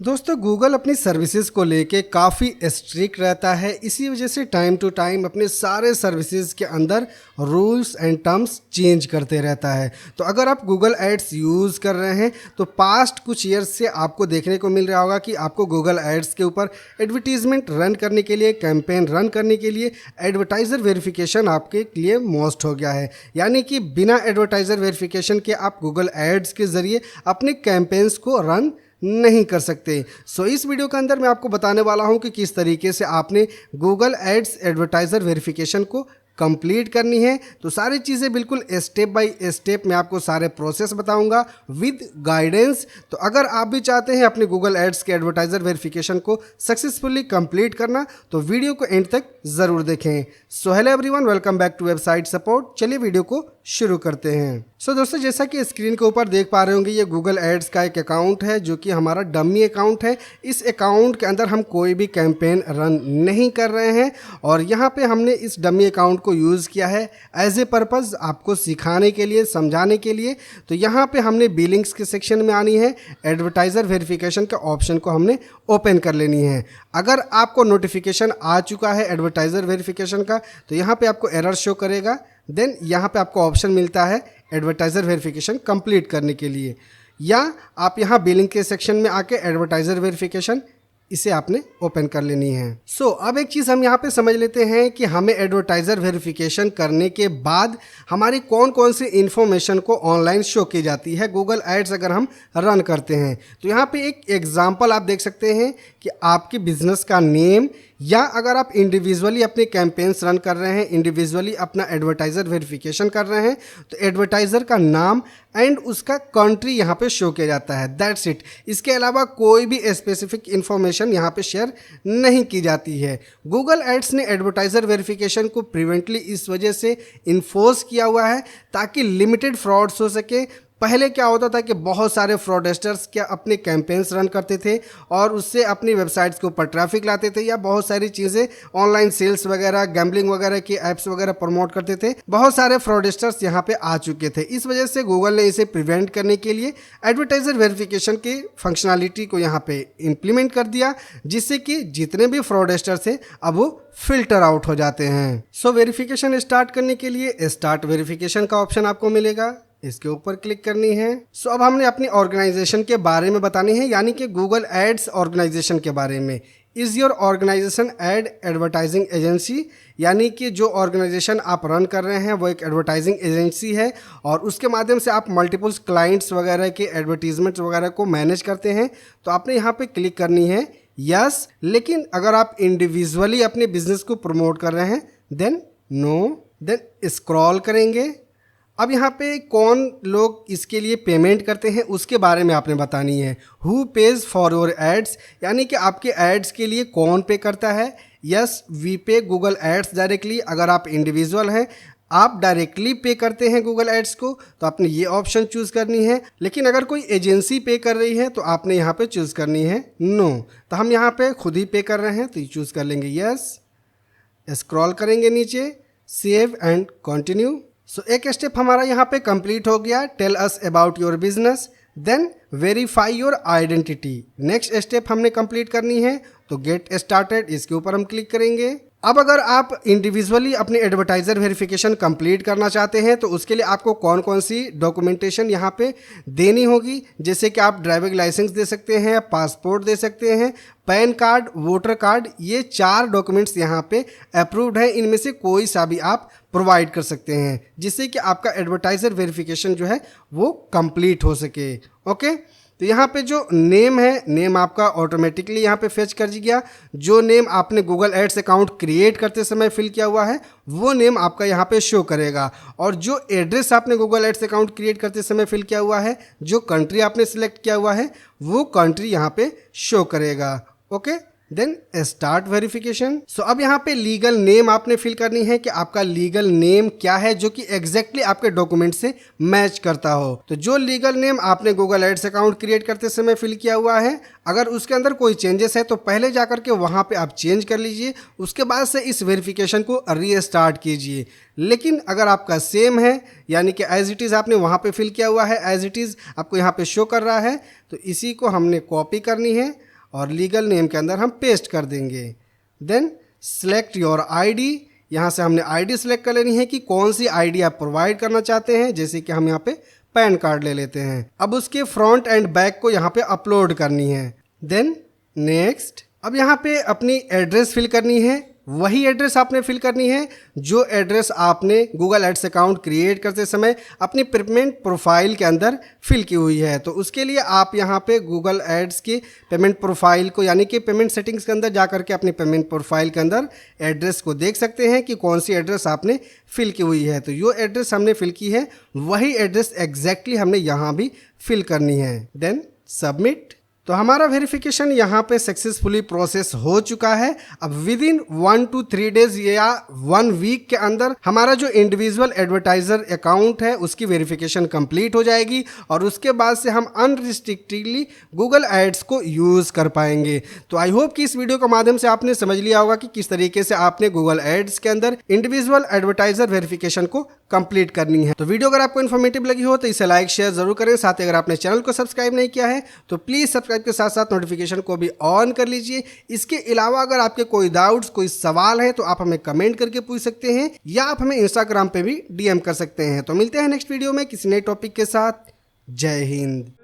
दोस्तों गूगल अपनी सर्विसेज को लेके काफ़ी स्ट्रिक्ट रहता है। इसी वजह से टाइम टू टाइम अपने सारे सर्विसेज के अंदर रूल्स एंड टर्म्स चेंज करते रहता है। तो अगर आप गूगल एड्स यूज़ कर रहे हैं तो पास्ट कुछ ईयर्स से आपको देखने को मिल रहा होगा कि आपको गूगल एड्स के ऊपर एडवर्टीजमेंट रन करने के लिए, कैंपेन रन करने के लिए एडवर्टाइज़र वेरिफिकेशन आपके लिए मस्ट हो गया है। यानी कि बिना एडवर्टाइज़र वेरिफिकेशन के आप गूगल एड्स के ज़रिए अपने कैंपेन्स को रन नहीं कर सकते। सो इस वीडियो के अंदर मैं आपको बताने वाला हूं कि किस तरीके से आपने गूगल एड्स एडवर्टाइज़र वेरिफिकेशन को कंप्लीट करनी है। तो सारी चीज़ें बिल्कुल स्टेप बाय स्टेप मैं आपको सारे प्रोसेस बताऊंगा विद गाइडेंस। तो अगर आप भी चाहते हैं अपने गूगल एड्स के एडवर्टाइज़र वेरिफिकेशन को सक्सेसफुली कंप्लीट करना तो वीडियो को एंड तक ज़रूर देखें। So hello everyone, welcome back to website support. चलिए वीडियो को शुरू करते हैं। सो दोस्तों, जैसा कि स्क्रीन के ऊपर देख पा रहे होंगे, ये गूगल एड्स का एक अकाउंट है जो कि हमारा डमी अकाउंट है। इस अकाउंट के अंदर हम कोई भी कैंपेन रन नहीं कर रहे हैं और यहाँ पे हमने इस डमी अकाउंट को यूज़ किया है एज ए पर्पज़ आपको सिखाने के लिए, समझाने के लिए। तो यहाँ पे हमने बिलिंग्स के सेक्शन में आनी है, एडवर्टाइज़र वेरिफिकेशन के ऑप्शन को हमने ओपन कर लेनी है। अगर आपको नोटिफिकेशन आ चुका है एडवर्टाइज़र वेरिफिकेशन का तो यहाँ पे आपको एरर शो करेगा। देन यहाँ पे आपको ऑप्शन मिलता है एडवर्टाइज़र वेरिफिकेशन कंप्लीट करने के लिए, या आप यहाँ बिलिंग के सेक्शन में आके एडवर्टाइज़र वेरिफिकेशन इसे आपने ओपन कर लेनी है। सो अब एक चीज़ हम यहाँ पे समझ लेते हैं कि हमें एडवर्टाइज़र वेरिफिकेशन करने के बाद हमारी कौन कौन सी इन्फॉर्मेशन को ऑनलाइन शो की जाती है गूगल एड्स अगर हम रन करते हैं। तो यहाँ पे एक एग्जांपल आप देख सकते हैं कि आपके बिजनेस का नेम, या अगर आप इंडिविजुअली अपने कैंपेन्स रन कर रहे हैं, इंडिविजुअली अपना एडवर्टाइज़र वेरिफिकेशन कर रहे हैं, तो एडवर्टाइज़र का नाम एंड उसका कंट्री यहाँ पे शो किया जाता है। That's it. इसके अलावा कोई भी स्पेसिफिक इन्फॉर्मेशन यहाँ पे शेयर नहीं की जाती है। गूगल एड्स ने एडवर्टाइज़र वेरिफिकेशन को प्रिवेंटली इस वजह से इन्फोर्स किया हुआ है ताकि लिमिटेड फ्रॉड्स हो सके। पहले क्या होता था कि बहुत सारे फ्रॉडस्टर्स क्या अपने कैंपेन्स रन करते थे और उससे अपनी वेबसाइट्स के ऊपर ट्रैफिक लाते थे, या बहुत सारी चीज़ें ऑनलाइन सेल्स वगैरह, गैम्बलिंग वगैरह की एप्स वगैरह प्रमोट करते थे। बहुत सारे फ्रॉडस्टर्स यहाँ पे आ चुके थे। इस वजह से गूगल ने इसे प्रिवेंट करने के लिए एडवर्टाइज़र वेरिफिकेशन की फंक्शनैलिटी को यहाँ पे इम्प्लीमेंट कर दिया, जिससे कि जितने भी फ्रॉडस्टर्स थे अब वो फिल्टर आउट हो जाते हैं। सो वेरिफिकेशन स्टार्ट करने के लिए स्टार्ट वेरिफिकेशन का ऑप्शन आपको मिलेगा, इसके ऊपर क्लिक करनी है। सो अब हमने अपनी ऑर्गेनाइजेशन के बारे में बतानी है, यानी कि गूगल एड्स ऑर्गेनाइजेशन के बारे में। Is your organization ad advertising agency, यानी कि जो ऑर्गेनाइजेशन आप रन कर रहे हैं वो एक एडवर्टाइजिंग एजेंसी है और उसके माध्यम से आप मल्टीपल्स क्लाइंट्स वगैरह के एडवर्टीजमेंट्स वगैरह को मैनेज करते हैं। तो आपने यहाँ पे क्लिक करनी है यस। लेकिन अगर आप इंडिविजुअली अपने बिजनेस को प्रमोट कर रहे हैं देन नो। देन स्क्रॉल करेंगे। अब यहाँ पे कौन लोग इसके लिए पेमेंट करते हैं उसके बारे में आपने बतानी है। Who page for your ads, यानी कि आपके एड्स के लिए कौन पे करता है। यस, वी पे गूगल एड्स डायरेक्टली। अगर आप इंडिविजुअल हैं, आप डायरेक्टली पे करते हैं गूगल एड्स को, तो आपने ये ऑप्शन चूज़ करनी है। लेकिन अगर कोई एजेंसी पे कर रही है तो आपने यहाँ पे चूज़ करनी है नो। तो हम यहाँ पे खुद ही पे कर रहे हैं तो ये चूज़ कर लेंगे यस। स्क्रॉल करेंगे नीचे, सेव एंड कंटिन्यू। सो एक स्टेप हमारा यहाँ पे कंप्लीट हो गया, tell us about your business, then verify your identity. Next step हमने कंप्लीट करनी है तो गेट स्टार्टेड, इसके ऊपर हम क्लिक करेंगे। अब अगर आप इंडिविजुअली अपने एडवर्टाइज़र वेरिफिकेशन कंप्लीट करना चाहते हैं तो उसके लिए आपको कौन कौन सी डॉक्यूमेंटेशन यहाँ पे देनी होगी, जैसे कि आप ड्राइविंग लाइसेंस दे सकते हैं, पासपोर्ट दे सकते हैं, पैन कार्ड, वोटर कार्ड। ये 4 डॉक्यूमेंट्स यहाँ पे अप्रूव्ड है, इनमें से कोई सा भी आप प्रोवाइड कर सकते हैं जिससे कि आपका एडवर्टाइज़र वेरिफिकेशन जो है वो कंप्लीट हो सके। ओके, तो यहाँ पे जो नेम है, नेम आपका ऑटोमेटिकली यहाँ पे फेच कर गया। जो नेम आपने गूगल एड्स अकाउंट क्रिएट करते समय फिल किया हुआ है वो नेम आपका यहाँ पे शो करेगा, और जो एड्रेस आपने गूगल एड्स अकाउंट क्रिएट करते समय फिल किया हुआ है, जो कंट्री आपने सिलेक्ट किया हुआ है वो कंट्री यहाँ पे शो करेगा। Okay, then start verification. So अब यहाँ पे लीगल नेम आपने फिल करनी है कि आपका लीगल नेम क्या है जो कि एग्जैक्टली आपके डॉक्यूमेंट से मैच करता हो। तो जो लीगल नेम आपने गूगल एड्स अकाउंट क्रिएट करते समय फिल किया हुआ है, अगर उसके अंदर कोई चेंजेस है तो पहले जाकर के वहाँ पे आप चेंज कर लीजिए, उसके बाद से इस वेरिफिकेशन को रीस्टार्ट कीजिए। लेकिन अगर आपका सेम है, यानी कि एज इट इज़ आपने वहाँ पे फिल किया हुआ है, एज इट इज़ आपको यहाँ पे शो कर रहा है, तो इसी को हमने कॉपी करनी है। और लीगल नेम के अंदर हम पेस्ट कर देंगे। देन सेलेक्ट योर आईडी, यहाँ से हमने आईडी सेलेक्ट कर लेनी है कि कौन सी आईडी आप प्रोवाइड करना चाहते हैं। जैसे कि हम यहाँ पे पैन कार्ड ले लेते हैं। अब उसके फ्रंट एंड बैक को यहाँ पे अपलोड करनी है। देन नेक्स्ट, अब यहाँ पे अपनी एड्रेस फिल करनी है। वही एड्रेस आपने फिल करनी है जो एड्रेस आपने गूगल एड्स अकाउंट क्रिएट करते समय अपनी पेमेंट प्रोफाइल के अंदर फिल की हुई है। तो उसके लिए आप यहाँ पे गूगल एड्स की पेमेंट प्रोफाइल को यानी कि पेमेंट सेटिंग्स के अंदर जा करके अपनी पेमेंट प्रोफाइल के अंदर एड्रेस को देख सकते हैं कि कौन सी एड्रेस आपने फिल की हुई है। तो जो एड्रेस हमने फिल की है वही एड्रेस एग्जैक्टली हमने यहाँ भी फिल करनी है। Then submit. तो हमारा वेरिफिकेशन यहाँ पे सक्सेसफुली प्रोसेस हो चुका है। अब विद इन 1 to 3 डेज या 1 वीक के अंदर हमारा जो इंडिविजुअल एडवर्टाइजर अकाउंट है उसकी वेरिफिकेशन कंप्लीट हो जाएगी और उसके बाद से हम अनरिस्ट्रिक्टेडली गूगल एड्स को यूज़ कर पाएंगे। तो आई होप कि इस वीडियो के माध्यम से आपने समझ लिया होगा कि किस तरीके से आपने गूगल एड्स के अंदर इंडिविजुअल एडवर्टाइजर वेरिफिकेशन को कंप्लीट करनी है। तो वीडियो अगर आपको इन्फॉर्मेटिव लगी हो तो इसे लाइक शेयर जरूर करें। साथ ही अगर आपने चैनल को सब्सक्राइब नहीं किया है तो प्लीज़ सब्सक्राइब के साथ साथ नोटिफिकेशन को भी ऑन कर लीजिए। इसके अलावा अगर आपके कोई डाउट्स कोई सवाल है तो आप हमें कमेंट करके पूछ सकते हैं या आप हमें इंस्टाग्राम पे भी डीएम कर सकते हैं। तो मिलते हैं नेक्स्ट वीडियो में किसी नए टॉपिक के साथ। जय हिंद।